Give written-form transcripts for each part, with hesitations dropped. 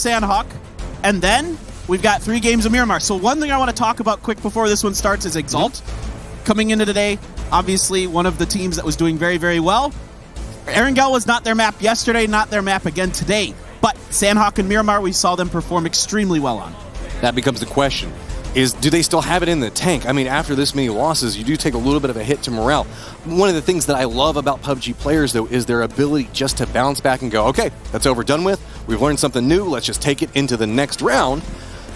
Sandhawk, and then we've got 3 games of Miramar. So one thing I want to talk about quick before this one starts is Exalt. Coming into today, obviously one of the teams that was doing very, very well. Erangel was not their map yesterday, not their map again today. But Sandhawk and Miramar, we saw them perform extremely well on. That becomes the question. Do they still have it in the tank? I mean, after this many losses, you do take a little bit of a hit to morale. One of the things that I love about PUBG players, though, is their ability just to bounce back and go, okay, that's over, done with. We've learned something new. Let's just take it into the next round.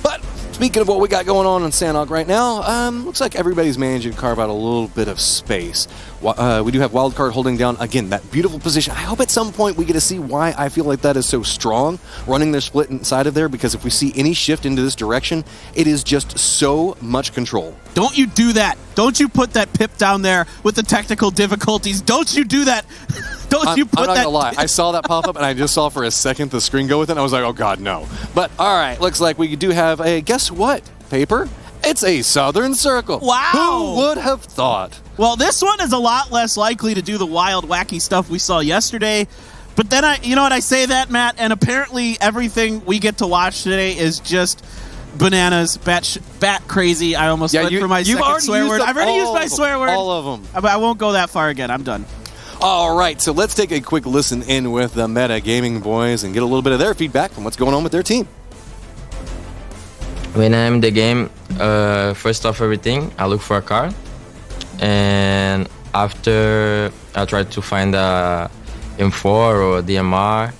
But speaking of what we got going on in Sandhawk right now, looks like everybody's managing to carve out a little bit of space. We do have Wildcard holding down, again, that beautiful position. I hope at some point we get to see why I feel like that is so strong, running their split inside of there, because if we see any shift into this direction, it is just so much control. Don't you do that. Don't you put that pip down there with the technical difficulties. Don't you do that. Don't you put that. I'm not gonna lie. I saw that pop up and I just saw for a second the screen go with it and I was like, oh god, no. But all right, looks like we do have a, guess what, Paper? It's a Southern Circle. Wow. Who would have thought? Well, this one is a lot less likely to do the wild, wacky stuff we saw yesterday. But then you know what, I say that, Matt, and apparently everything we get to watch today is just bananas, bat crazy. I almost went for my second swear word. I've already used my swear word. All of them. I won't go that far again. I'm done. All right, so let's take a quick listen in with the Meta Gaming boys and get a little bit of their feedback from what's going on with their team. When I'm in the game, first off everything, I look for a car. And after, I try to find a M4 or DMR.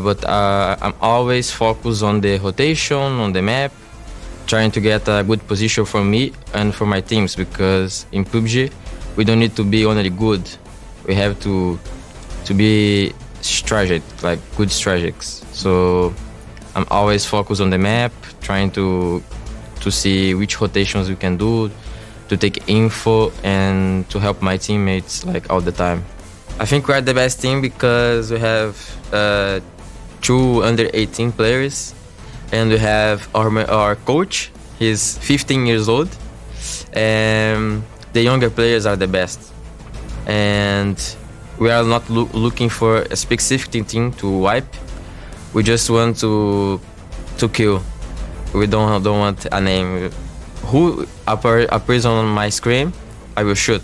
But I'm always focused on the rotation, on the map, trying to get a good position for me and for my teams, because in PUBG, we don't need to be only good. We have to be strategic, like good strategics. So I'm always focused on the map, trying to see which rotations we can do, to take info and to help my teammates like all the time. I think we are the best team because we have 2 under 18 players, and we have our coach. He's 15 years old, and the younger players are the best. And we are not looking for a specific team to wipe. We just want to kill. We don't want a name. Who appears on my screen, I will shoot.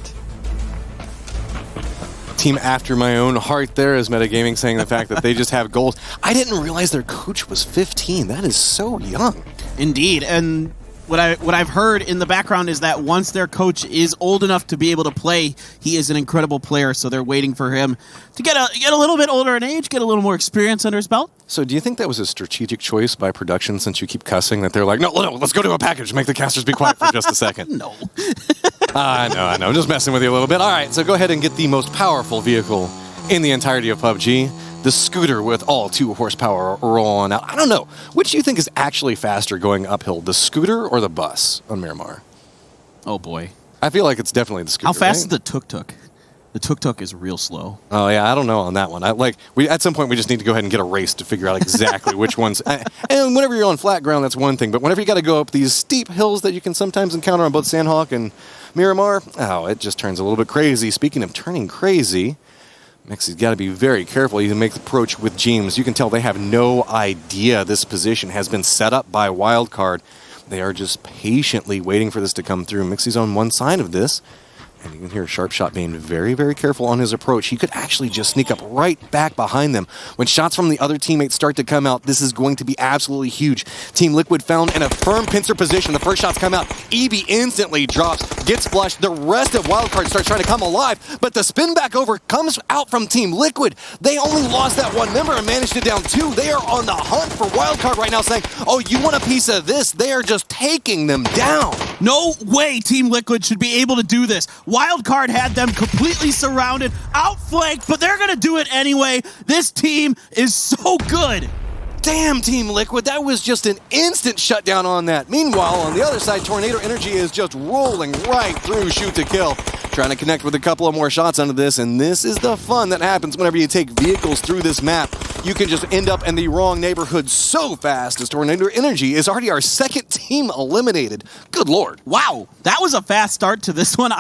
Team after my own heart there is Metagaming saying the fact that they just have goals. I didn't realize their coach was 15. That is so young. Indeed, and what I've heard in the background is that once their coach is old enough to be able to play, he is an incredible player, so they're waiting for him to get a little bit older in age, get a little more experience under his belt. So do you think that was a strategic choice by production, since you keep cussing, that they're like, no, let's go to a package, make the casters be quiet for just a second? No. I know. I'm just messing with you a little bit. All right, so go ahead and get the most powerful vehicle in the entirety of PUBG. The scooter with all 2 horsepower rolling out. I don't know. Which do you think is actually faster going uphill, the scooter or the bus on Miramar? Oh, boy. I feel like it's definitely the scooter. How fast is right? the tuk-tuk? The tuk-tuk is real slow. Oh, yeah, I don't know on that one. At some point, we just need to go ahead and get a race to figure out exactly which ones. And whenever you're on flat ground, that's one thing. But whenever you got to go up these steep hills that you can sometimes encounter on both Sandhawk and Miramar, it just turns a little bit crazy. Speaking of turning crazy, Mexy's got to be very careful. You can make the approach with James. You can tell they have no idea this position has been set up by Wildcard. They are just patiently waiting for this to come through. Mexy's on one side of this. And you can hear Sharpshot being very, very careful on his approach. He could actually just sneak up right back behind them. When shots from the other teammates start to come out, this is going to be absolutely huge. Team Liquid found in a firm pincer position. The first shots come out. EB instantly drops, gets flushed. The rest of Wildcard starts trying to come alive, but the spin back over comes out from Team Liquid. They only lost that 1 member and managed to down 2. They are on the hunt for Wildcard right now, saying, oh, you want a piece of this? They are just taking them down. No way Team Liquid should be able to do this. Wildcard had them completely surrounded, outflanked, but they're going to do it anyway. This team is so good. Damn, Team Liquid, that was just an instant shutdown on that. Meanwhile, on the other side, Tornado Energy is just rolling right through shoot to kill. Trying to connect with a couple of more shots onto this, and this is the fun that happens whenever you take vehicles through this map. You can just end up in the wrong neighborhood so fast, as Tornado Energy is already our 2nd team eliminated. Good lord. Wow, that was a fast start to this one.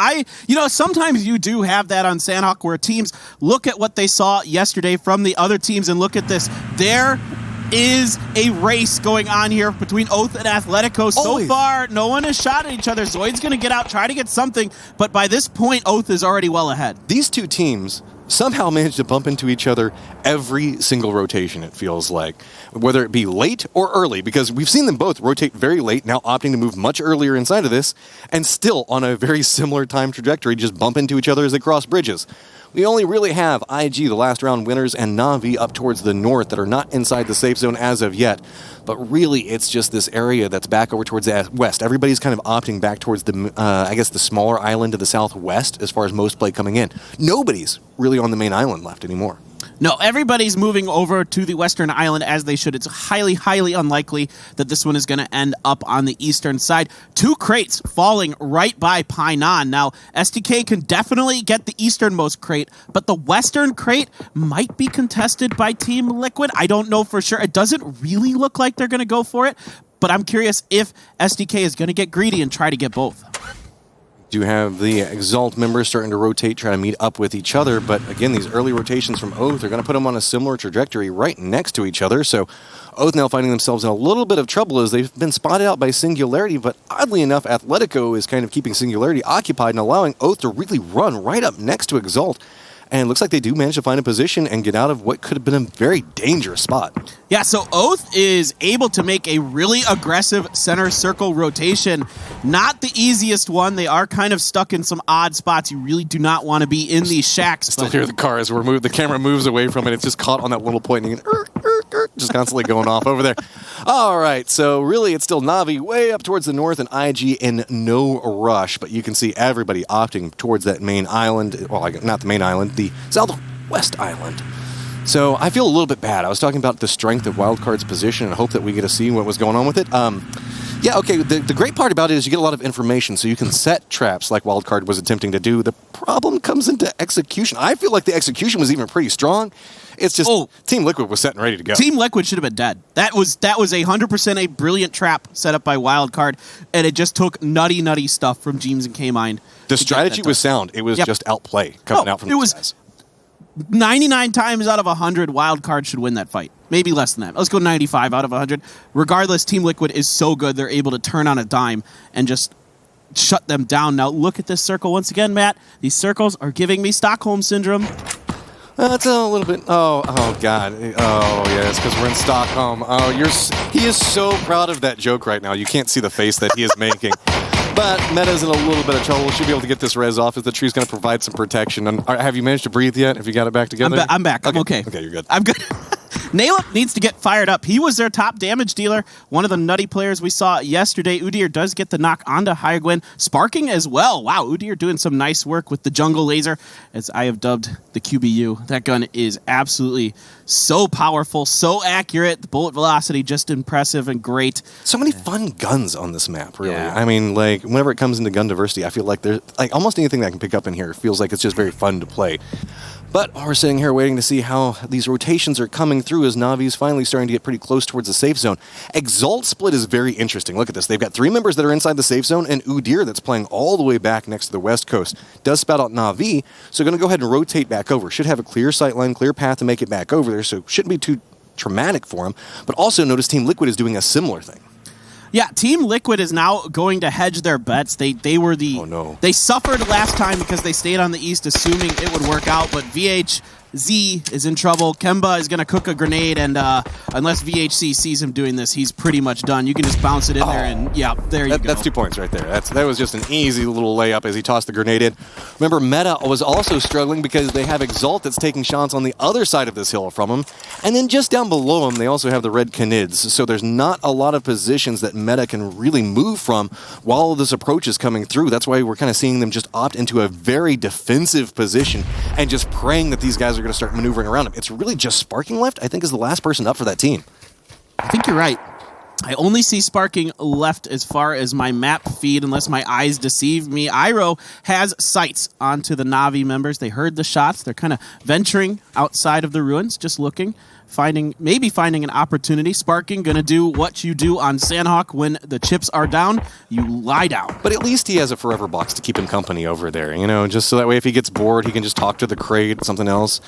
Sometimes you do have that on Sandhawk where teams look at what they saw yesterday from the other teams and look at this. Their is a race going on here between Oath and Atletico. So Always. far, no one has shot at each other. Zoid's going to get out, try to get something, but by this point, Oath is already well ahead. These two teams somehow manage to bump into each other every single rotation, it feels like, whether it be late or early, because we've seen them both rotate very late, now opting to move much earlier inside of this, and still on a very similar time trajectory, just bump into each other as they cross bridges. We only really have IG, the last round winners, and Na'Vi up towards the north that are not inside the safe zone as of yet. But really, it's just this area that's back over towards the west. Everybody's kind of opting back towards the, I guess, the smaller island to the southwest as far as most play coming in. Nobody's really on the main island left anymore. No, everybody's moving over to the western island as they should. It's highly, highly unlikely that this one is going to end up on the eastern side. 2 crates falling right by Painan. Now, SDK can definitely get the easternmost crate, but the western crate might be contested by Team Liquid. I don't know for sure. It doesn't really look like they're going to go for it, but I'm curious if SDK is going to get greedy and try to get both. Do have the Exalt members starting to rotate, try to meet up with each other, but again, these early rotations from Oath are going to put them on a similar trajectory right next to each other, so Oath now finding themselves in a little bit of trouble as they've been spotted out by Singularity, but oddly enough, Atletico is kind of keeping Singularity occupied and allowing Oath to really run right up next to Exalt. And it looks like they do manage to find a position and get out of what could have been a very dangerous spot. Yeah, so Oath is able to make a really aggressive center circle rotation. Not the easiest one. They are kind of stuck in some odd spots. You really do not want to be in these shacks. Still hear the car as the camera moves away from it. It's just caught on that little point and you can, just constantly going off over there. All right, so really it's still Na'Vi way up towards the north and IG in no rush, but you can see everybody opting towards that main island. Well, not the main island, the southwest island. So I feel a little bit bad. I was talking about the strength of Wildcard's position and hope that we get to see what was going on with it. Yeah, okay, the great part about it is you get a lot of information, so you can set traps like Wildcard was attempting to do. The problem comes into execution. I feel like the execution was even pretty strong. It's just Team Liquid was set and ready to go. Team Liquid should have been dead. That was 100% a brilliant trap set up by Wildcard, and it just took nutty stuff from Jeems and K-Mine. The strategy was sound. It was just outplay coming out from the guys. 99 times out of 100, Wildcard should win that fight. Maybe less than that. Let's go 95 out of 100. Regardless, Team Liquid is so good, they're able to turn on a dime and just shut them down. Now, look at this circle once again, Matt. These circles are giving me Stockholm Syndrome. That's a little bit... Oh, God. Oh, yes, because we're in Stockholm. Oh, he is so proud of that joke right now. You can't see the face that he is making. But Meta's in a little bit of trouble. Should be able to get this res off as the tree's going to provide some protection. And have you managed to breathe yet? Have you got it back together? I'm back. I'm okay. Okay, you're good. I'm good. Nailip needs to get fired up. He was their top damage dealer, one of the nutty players we saw yesterday. Udyr does get the knock onto Hyagwyn. Sparking as well. Wow, Udyr doing some nice work with the jungle laser, as I have dubbed the QBU. That gun is absolutely so powerful, so accurate. The bullet velocity just impressive and great. So many fun guns on this map, really. Yeah. I mean, like, whenever it comes into gun diversity, I feel like there's like almost anything that I can pick up in here feels like it's just very fun to play. But we're sitting here waiting to see how these rotations are coming through as Na'Vi's finally starting to get pretty close towards the safe zone. Exalt split is very interesting. Look at this. They've got 3 members that are inside the safe zone and Udyr that's playing all the way back next to the west coast. Does spout out Na'Vi, so going to go ahead and rotate back over. Should have a clear sight line, clear path to make it back over there, so shouldn't be too traumatic for him. But also notice Team Liquid is doing a similar thing. Yeah, Team Liquid is now going to hedge their bets. They were the... Oh, no. They suffered last time because they stayed on the east assuming it would work out, but VHZ is in trouble. Kemba is going to cook a grenade, and unless VHC sees him doing this, he's pretty much done. You can just bounce it in there, and yeah, there you go. That's 2 points right there. That was just an easy little layup as he tossed the grenade in. Remember, Meta was also struggling because they have Exalt that's taking shots on the other side of this hill from him, and then just down below him, they also have the red Canids, so there's not a lot of positions that Meta can really move from while this approach is coming through. That's why we're kind of seeing them just opt into a very defensive position and just praying that these guys are going to start maneuvering around him. It's really just Sparking left, I think, is the last person up for that team. I think you're right. I only see Sparking left as far as my map feed, unless my eyes deceive me. Iroh has sights onto the Na'Vi members. They heard the shots. They're kind of venturing outside of the ruins, just looking. maybe finding an opportunity. Sparking going to do what you do on Sandhawk when the chips are down. You lie down. But at least he has a forever box to keep him company over there, you know, just so that way if he gets bored, he can just talk to the crate, something else.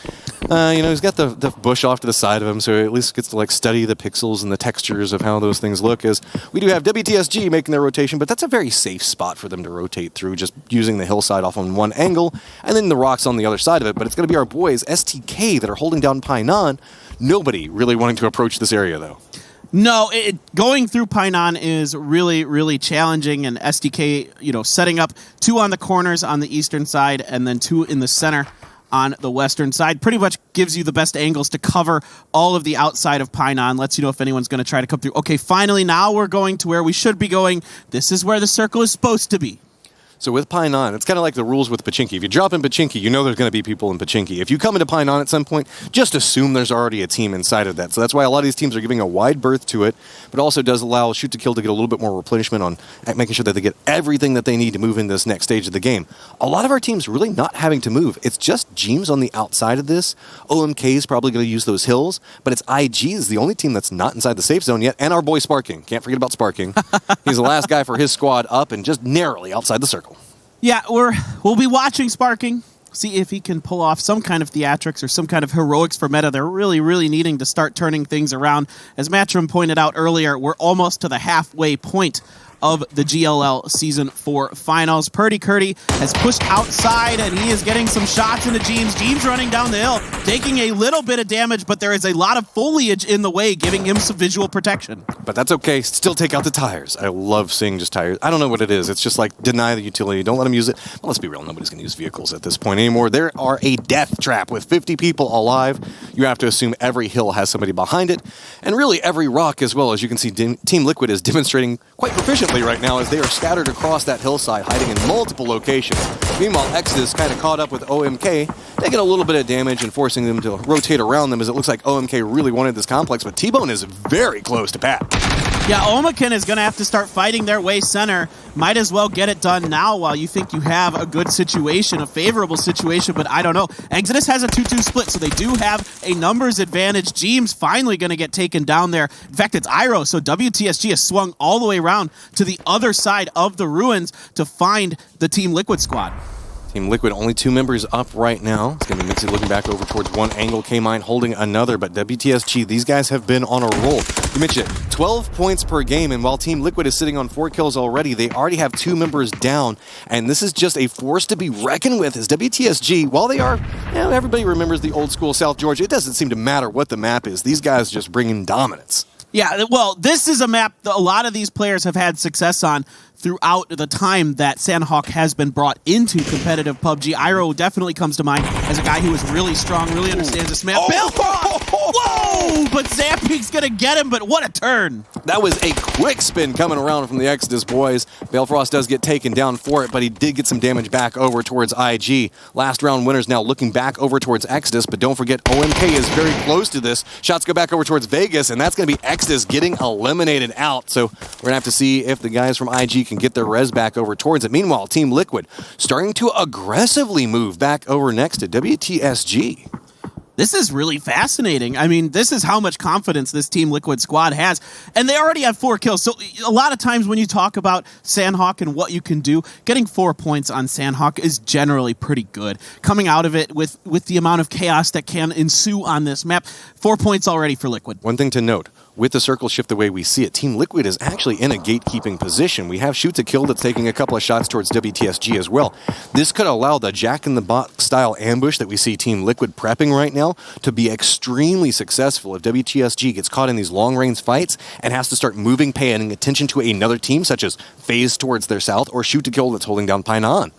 You know, he's got the bush off to the side of him, so he at least gets to, like, study the pixels and the textures of how those things look. As we do have WTSG making their rotation, but that's a very safe spot for them to rotate through, just using the hillside off on one angle, and then the rocks on the other side of it. But it's going to be our boys, STK, that are holding down Painan. Nobody really wanting to approach this area, though. No, going through Painan is really, really challenging, and SDK, you know, setting up 2 on the corners on the eastern side and then 2 in the center on the western side pretty much gives you the best angles to cover all of the outside of Painan, lets you know if anyone's going to try to come through. Okay, finally, now we're going to where we should be going. This is where the circle is supposed to be. So with Painan, it's kind of like the rules with Pachinki. If you drop in Pachinki, you know there's going to be people in Pachinki. If you come into Painan at some point, just assume there's already a team inside of that. So that's why a lot of these teams are giving a wide berth to it, but also does allow Shoot to Kill to get a little bit more replenishment on making sure that they get everything that they need to move in this next stage of the game. A lot of our teams really not having to move. It's just Jeems on the outside of this. OMK is probably going to use those hills, but it's IG is the only team that's not inside the safe zone yet, and our boy Sparking. Can't forget about Sparking. He's the last guy for his squad up and just narrowly outside the circle. Yeah, we'll be watching Sparking, see if he can pull off some kind of theatrics or some kind of heroics for meta. They're really, really needing to start turning things around. As Matchroom pointed out earlier, we're almost to the halfway point of the GLL Season 4 Finals. Purdy Curdy has pushed outside, and he is getting some shots into Jeems. Jeems running down the hill, taking a little bit of damage, but there is a lot of foliage in the way, giving him some visual protection. But that's okay. Still take out the tires. I love seeing just tires. I don't know what it is. It's just like deny the utility. Don't let them use it. Well, let's be real. Nobody's going to use vehicles at this point anymore. There are a death trap with 50 people alive. You have to assume every hill has somebody behind it, and really every rock as well. As you can see, Team Liquid is demonstrating quite proficiently right now as they are scattered across that hillside, hiding in multiple locations. Meanwhile, Exodus kind of caught up with OMK, taking a little bit of damage and forcing them to rotate around them, as it looks like OMK really wanted this complex, but T-Bone is very close to Pat. Yeah, Omakin is going to have to start fighting their way center. Might as well get it done now while you think you have a good situation, a favorable situation, but I don't know. Exodus has a 2-2 split, so they do have a numbers advantage. Jeems finally going to get taken down there. In fact, it's Iroh, so WTSG has swung all the way around to the other side of the ruins to find the Team Liquid squad. Team Liquid, only 2 members up right now. It's going to be Mixie looking back over towards one angle, K-Mine holding another, but WTSG, these guys have been on a roll. You mentioned it, 12 points per game, and while Team Liquid is sitting on 4 kills already, they already have 2 members down, and this is just a force to be reckoned with as WTSG, while they are, you know, everybody remembers the old school South Georgia, it doesn't seem to matter what the map is. These guys just bring in dominance. Yeah, well, this is a map that a lot of these players have had success on throughout the time that Sandhawk has been brought into competitive PUBG. Iroh definitely comes to mind as a guy who is really strong, really understands this map. Whoa! But Zamping's going to get him, but what a turn. That was a quick spin coming around from the Exodus boys. Balefrost does get taken down for it, but he did get some damage back over towards IG. Last round winners now looking back over towards Exodus, but don't forget OMK is very close to this. Shots go back over towards Vegas, and that's going to be Exodus getting eliminated out. So we're going to have to see if the guys from IG can get their res back over towards it. Meanwhile, Team Liquid starting to aggressively move back over next to WTSG. This is really fascinating. I mean, this is how much confidence this Team Liquid squad has. And they already have 4 kills. So a lot of times when you talk about Sandhawk and what you can do, getting 4 points on Sandhawk is generally pretty good. Coming out of it with the amount of chaos that can ensue on this map, 4 points already for Liquid. One thing to note, with the circle shift the way we see it, Team Liquid is actually in a gatekeeping position. We have Shoot to Kill that's taking a couple of shots towards WTSG as well. This could allow the Jack-in-the-Box style ambush that we see Team Liquid prepping right now to be extremely successful if WTSG gets caught in these long-range fights and has to start moving, paying attention to another team, such as FaZe towards their south or Shoot to Kill that's holding down Painan.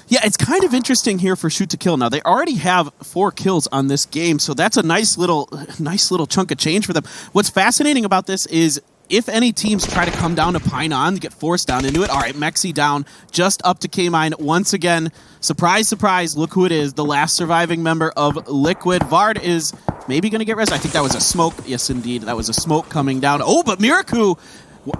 Yeah, it's kind of interesting here for Shoot to Kill. Now, they already have 4 kills on this game, so that's a nice little chunk of change for them. What's fascinating about this is if any teams try to come down to Painan, get forced down into it. All right, Mexi down, just up to K-Mine once again. Surprise, surprise, look who it is, the last surviving member of Liquid. Vard is maybe going to get res. I think that was a smoke. Yes, indeed, that was a smoke coming down. Oh, but Miraku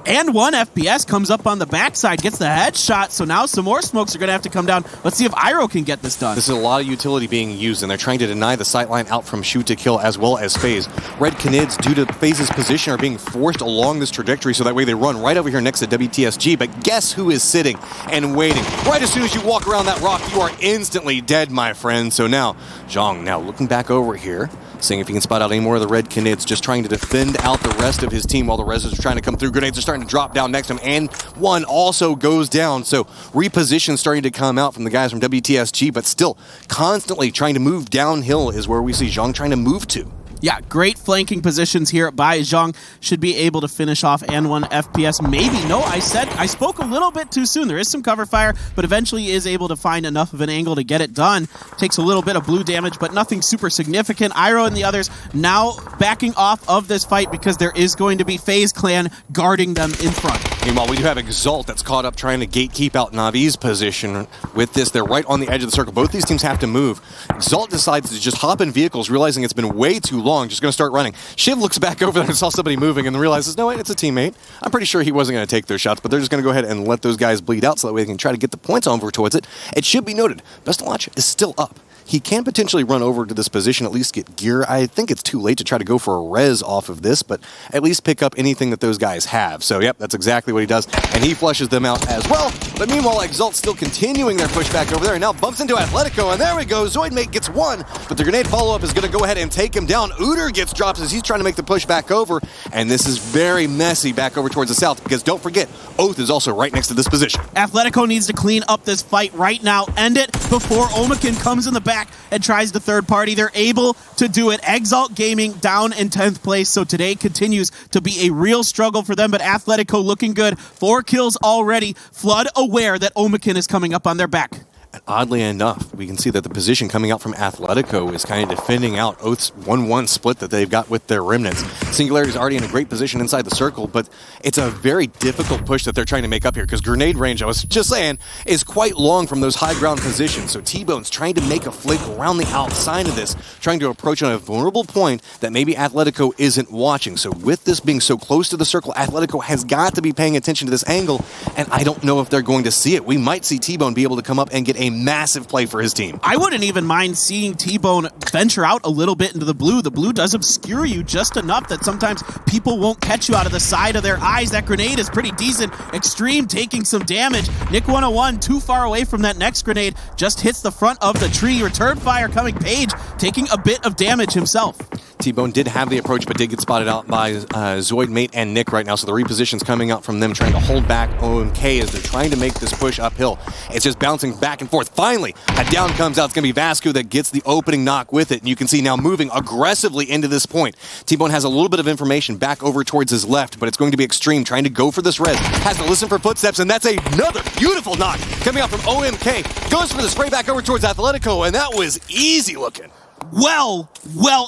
And 1 FPS comes up on the backside, gets the headshot, so now some more smokes are going to have to come down. Let's see if Iroh can get this done. This is a lot of utility being used, and they're trying to deny the sightline out from shoot to kill as well as FaZe. Red Canids, due to FaZe's position, are being forced along this trajectory, so that way they run right over here next to WTSG. But guess who is sitting and waiting? Right as soon as you walk around that rock, you are instantly dead, my friend. So now, Zhang now looking back over here, seeing if he can spot out any more of the Red Canids, just trying to defend out the rest of his team while the Rezzers are trying to come through. Grenades are starting to drop down next to him, and one also goes down. So reposition starting to come out from the guys from WTSG, but still constantly trying to move downhill is where we see Zhang trying to move to. Yeah, great flanking positions here by Zhang. Should be able to finish off and 1 FPS. Maybe. No, I spoke a little bit too soon. There is some cover fire, but eventually is able to find enough of an angle to get it done. Takes a little bit of blue damage, but nothing super significant. Iroh and the others now backing off of this fight because there is going to be FaZe Clan guarding them in front. Meanwhile, we do have Exalt that's caught up trying to gatekeep out Navi's position. With this, they're right on the edge of the circle. Both these teams have to move. Exalt decides to just hop in vehicles, realizing it's been way too long. Just going to start running. Shiv looks back over there and saw somebody moving and realizes, no, wait, it's a teammate. I'm pretty sure he wasn't going to take their shots, but they're just going to go ahead and let those guys bleed out so that way they can try to get the points over towards it. It should be noted, Best of Launch is still up. He can potentially run over to this position, at least get gear. I think it's too late to try to go for a res off of this, but at least pick up anything that those guys have. So, yep, that's exactly what he does, and he flushes them out as well. But meanwhile, Exalt's still continuing their pushback over there, and now bumps into Athletico, and there we go. Zoidmate gets one, but the grenade follow-up is going to go ahead and take him down. Uter gets dropped as he's trying to make the push back over, and this is very messy back over towards the south, because don't forget, Oath is also right next to this position. Athletico needs to clean up this fight right now. End it before Omakin comes in the back and tries to third party. They're able to do it. Exalt Gaming down in 10th place, so today continues to be a real struggle for them, but Athletico looking good. 4 kills already. Flood aware that Omakin is coming up on their back. And oddly enough, we can see that the position coming out from Athletico is kind of defending out Oath's 1-1 split that they've got with their remnants. Singularity is already in a great position inside the circle, but it's a very difficult push that they're trying to make up here because grenade range, I was just saying, is quite long from those high ground positions. So T-Bone's trying to make a flick around the outside of this, trying to approach on a vulnerable point that maybe Athletico isn't watching. So with this being so close to the circle, Athletico has got to be paying attention to this angle, and I don't know if they're going to see it. We might see T-Bone be able to come up and get a massive play for his team. I wouldn't even mind seeing T-Bone venture out a little bit into the blue. The blue does obscure you just enough that sometimes people won't catch you out of the side of their eyes. That grenade is pretty decent. Extreme taking some damage. Nick 101 too far away from that next grenade. Just hits the front of the tree. Return fire coming. Page taking a bit of damage himself. T-Bone did have the approach, but did get spotted out by Zoidmate and Nick right now, so the reposition's coming out from them, trying to hold back OMK as they're trying to make this push uphill. It's just bouncing back and forth. Finally, a down comes out. It's going to be Vasco that gets the opening knock with it, and you can see now moving aggressively into this point. T-Bone has a little bit of information back over towards his left, but it's going to be Extreme trying to go for this res. Has to listen for footsteps, and that's another beautiful knock coming out from OMK. Goes for the spray back over towards Athletico, and that was easy looking. Well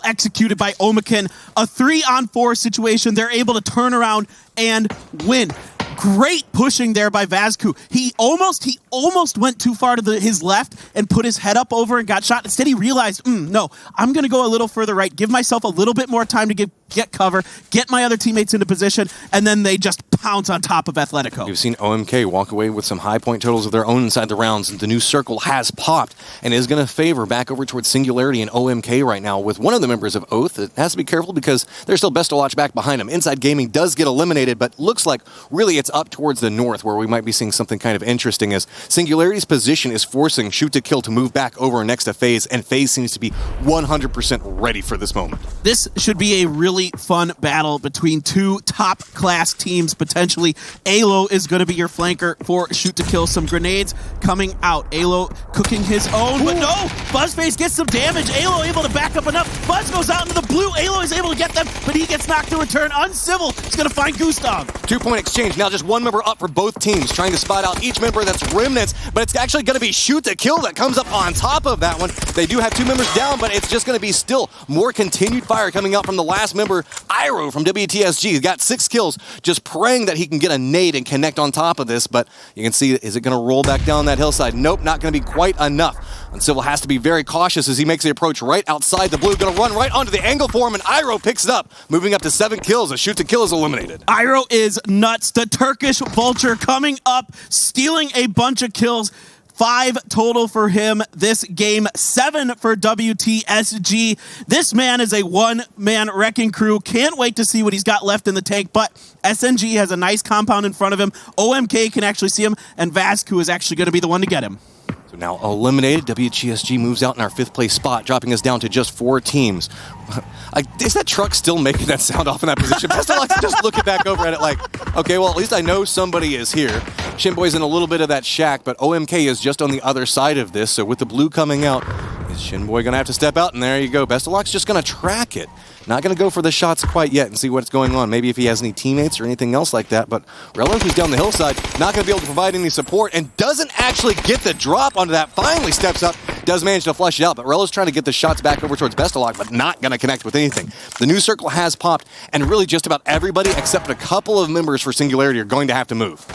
executed by Omakin. A 3-on-4 situation. They're able to turn around and win. Great pushing there by Vasco. He almost went too far to his left and put his head up over and got shot. Instead, he realized, no, I'm going to go a little further right, give myself a little bit more time to get cover, get my other teammates into position, and then they just pounce on top of Athletico. You've seen OMK walk away with some high point totals of their own inside the rounds, and the new circle has popped and is going to favor back over towards Singularity and OMK right now with one of the members of Oath. It has to be careful because there's still Best to Watch back behind him. Inside Gaming does get eliminated, but looks like really it's up towards the north where we might be seeing something kind of interesting as Singularity's position is forcing Shoot to Kill to move back over next to FaZe, and FaZe seems to be 100% ready for this moment. This should be a really fun battle between two top-class teams, potentially. Alo is going to be your flanker for Shoot to Kill. Some grenades coming out. Alo cooking his own, but no! Buzzface gets some damage. Alo able to back up enough. Buzz goes out into the blue. Alo is able to get them, but he gets knocked to return. Uncivil is going to find Gustav. 2-point exchange. Now just one member up for both teams, trying to spot out each member that's remnants, but it's actually going to be Shoot to Kill that comes up on top of that one. They do have 2 members down, but it's just going to be still more continued fire coming out from the last member member, Iro from WTSG. He's got 6 kills, just praying that he can get a nade and connect on top of this, but you can see, is it going to roll back down that hillside? Nope, not going to be quite enough. Uncivil has to be very cautious as he makes the approach right outside the blue. Going to run right onto the angle for him, and Iro picks it up, moving up to 7 kills. A shoot to kill is eliminated. Iro is nuts. The Turkish Vulture coming up, stealing a bunch of kills. 5 total for him this game, 7 for WTSG. This man is a one-man wrecking crew. Can't wait to see what he's got left in the tank, but SNG has a nice compound in front of him. OMK can actually see him, and Vascu is actually going to be the one to get him. So now eliminated, WTSG moves out in our 5th place spot, dropping us down to just 4 teams. Is that truck still making that sound off in that position? Best of luck just looking back over at it like, okay, well, at least I know somebody is here. Shinboy's in a little bit of that shack, but OMK is just on the other side of this, so with the blue coming out, is Shinboy going to have to step out? And there you go. Best of luck's just going to track it. Not going to go for the shots quite yet and see what's going on. Maybe if he has any teammates or anything else like that, but Rello, who's down the hillside, not going to be able to provide any support and doesn't actually get the drop onto that. Finally steps up, does manage to flush it out, but Rello's trying to get the shots back over towards Bestalok, but not going to connect with anything. The new circle has popped, and really just about everybody except a couple of members for Singularity are going to have to move.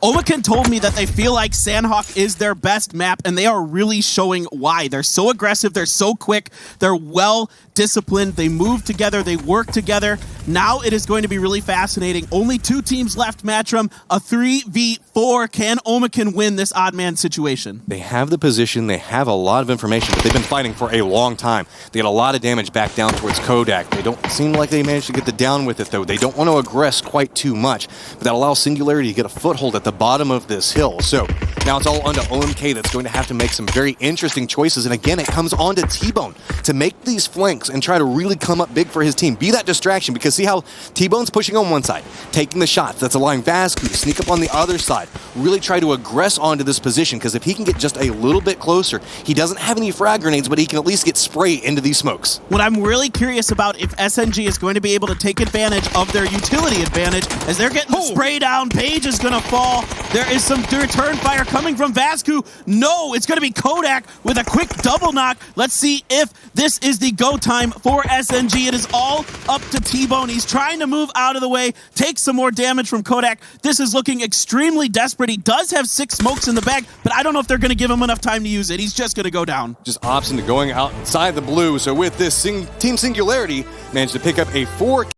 Omakan told me that they feel like Sandhawk is their best map, and they are really showing why. They're so aggressive, they're so quick, they're well disciplined, they move together, they work together. Now it is going to be really fascinating. Only 2 teams left, Matchroom, a 3v4. Can Omakan win this odd man situation? They have the position, they have a lot of information, but they've been fighting for a long time. They get a lot of damage back down towards Kodak. They don't seem like they managed to get the down with it, though. They don't want to aggress quite too much, but that allows Singularity to get a foothold at the bottom of this hill. So now it's all onto OMK that's going to have to make some very interesting choices, and again, it comes on to T-Bone to make these flanks and try to really come up big for his team. Be that distraction, because see how T-Bone's pushing on one side, taking the shots, that's allowing Vascu to sneak up on the other side, really try to aggress onto this position, because if he can get just a little bit closer, he doesn't have any frag grenades, but he can at least get spray into these smokes. What I'm really curious about if SNG is going to be able to take advantage of their utility advantage as they're getting the spray down. Page is going to fall. There is some return fire coming from Vascu. No, it's going to be Kodak with a quick double knock. Let's see if this is the go time for SNG. It is all up to T-Bone. He's trying to move out of the way, take some more damage from Kodak. This is looking extremely desperate. He does have 6 smokes in the bag, but I don't know if they're going to give him enough time to use it. He's just going to go down. Just opts into going outside the blue. So with this, Team Singularity managed to pick up a 4